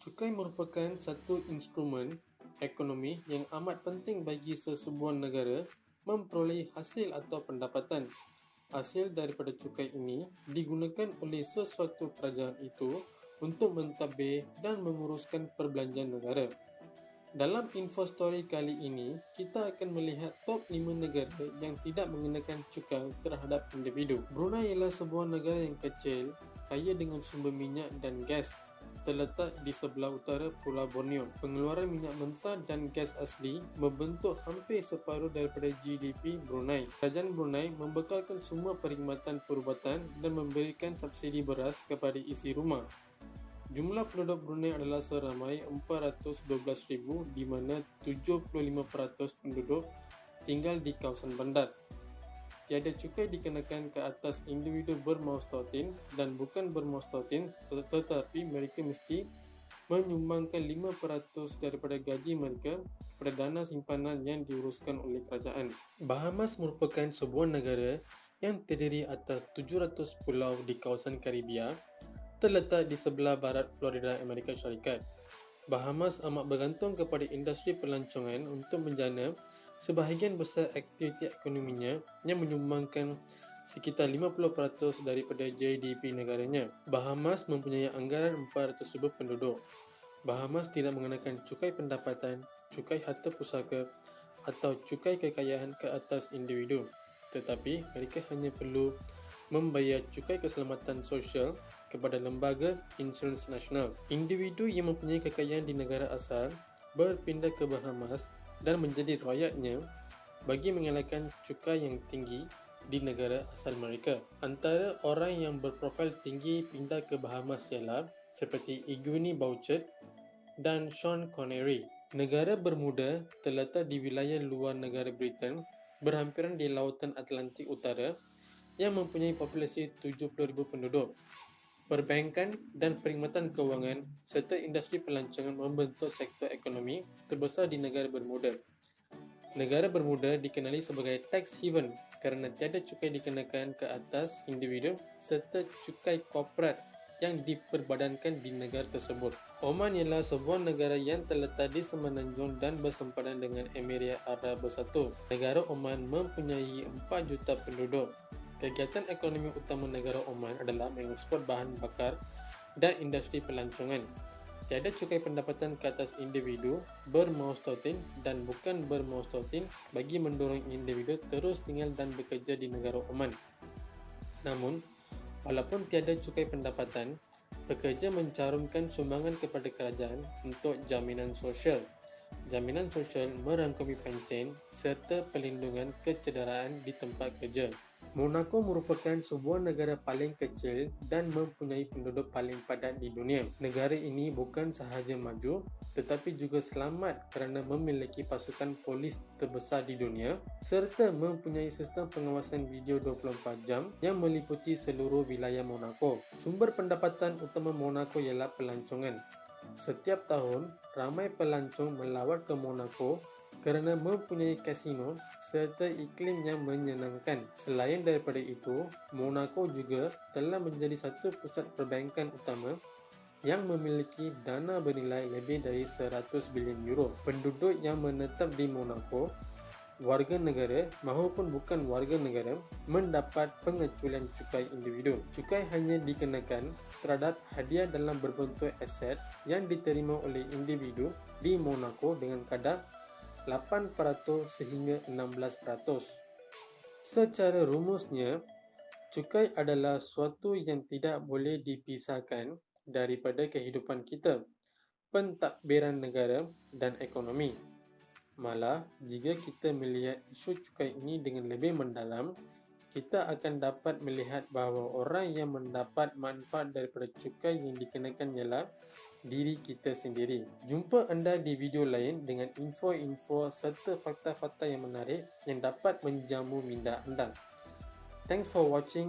Cukai merupakan satu instrumen ekonomi yang amat penting bagi sesebuah negara memperoleh hasil atau pendapatan. Hasil daripada cukai ini digunakan oleh sesuatu kerajaan itu untuk mentadbir dan menguruskan perbelanjaan negara. Dalam info story kali ini, kita akan melihat top 5 negara yang tidak mengenakan cukai terhadap individu. Brunei ialah sebuah negara yang kecil, kaya dengan sumber minyak dan gas, terletak di sebelah utara Pulau Borneo. Pengeluaran minyak mentah dan gas asli membentuk hampir separuh daripada GDP Brunei. Kerajaan Brunei membekalkan semua perkhidmatan perubatan dan memberikan subsidi beras kepada isi rumah. Jumlah penduduk Brunei adalah seramai 412,000 di mana 75% penduduk tinggal di kawasan bandar. Tiada cukai dikenakan ke atas individu bermaus tautin dan bukan bermaus tautin, tetapi mereka mesti menyumbangkan 5% daripada gaji mereka kepada dana simpanan yang diuruskan oleh kerajaan. Bahamas merupakan sebuah negara yang terdiri atas 700 pulau di kawasan Karibia, terletak di sebelah barat Florida, Amerika Syarikat. Bahamas amat bergantung kepada industri pelancongan untuk menjana sebahagian besar aktiviti ekonominya yang menyumbangkan sekitar 50% daripada GDP negaranya. Bahamas mempunyai anggaran 400,000 penduduk. Bahamas tidak mengenakan cukai pendapatan, cukai harta pusaka atau cukai kekayaan ke atas individu. Tetapi mereka hanya perlu membayar cukai keselamatan sosial kepada lembaga insurans nasional. Individu yang mempunyai kekayaan di negara asal berpindah ke Bahamas dan menjadi rakyatnya bagi mengelakkan cukai yang tinggi di negara asal mereka. Antara orang yang berprofil tinggi pindah ke Bahamas ialah seperti Iguini Bouchard dan Sean Connery. Negara Bermuda terletak di wilayah luar negara Britain, berhampiran di Lautan Atlantik Utara yang mempunyai populasi 70,000 penduduk. Perbankan dan perkhidmatan kewangan serta industri pelancongan membentuk sektor ekonomi terbesar di negara Bermuda. Negara Bermuda dikenali sebagai tax haven kerana tiada cukai dikenakan ke atas individu serta cukai korporat yang diperbadankan di negara tersebut. Oman ialah sebuah negara yang terletak di semenanjung dan bersempadan dengan Emirat Arab Bersatu. Negara Oman mempunyai 4 juta penduduk. Kegiatan ekonomi utama negara Oman adalah mengekspor bahan bakar dan industri pelancongan. Tiada cukai pendapatan ke atas individu bermaus tautin dan bukan bermaus tautin bagi mendorong individu terus tinggal dan bekerja di negara Oman. Namun, walaupun tiada cukai pendapatan, pekerja mencarumkan sumbangan kepada kerajaan untuk jaminan sosial. Jaminan sosial merangkumi pencen serta perlindungan kecederaan di tempat kerja. Monaco merupakan sebuah negara paling kecil dan mempunyai penduduk paling padat di dunia. Negara ini bukan sahaja maju tetapi juga selamat kerana memiliki pasukan polis terbesar di dunia serta mempunyai sistem pengawasan video 24 jam yang meliputi seluruh wilayah Monaco. Sumber pendapatan utama Monaco ialah pelancongan. Setiap tahun, ramai pelancong melawat ke Monaco kerana mempunyai kasino serta iklim yang menyenangkan. Selain daripada itu, Monaco juga telah menjadi satu pusat perbankan utama yang memiliki dana bernilai lebih dari 100 bilion euro. Penduduk yang menetap di Monaco, warga negara maupun bukan warga negara, mendapat pengecualian cukai individu. Cukai hanya dikenakan terhadap hadiah dalam berbentuk aset yang diterima oleh individu di Monaco dengan kadar 8% sehingga 16%. Secara rumusnya, cukai adalah suatu yang tidak boleh dipisahkan daripada kehidupan kita, pentadbiran negara dan ekonomi. Malah, jika kita melihat isu cukai ini dengan lebih mendalam, kita akan dapat melihat bahawa orang yang mendapat manfaat daripada cukai yang dikenakan ialah diri kita sendiri. Jumpa anda di video lain dengan info-info serta fakta-fakta yang menarik yang dapat menjamu minda anda. Thanks for watching.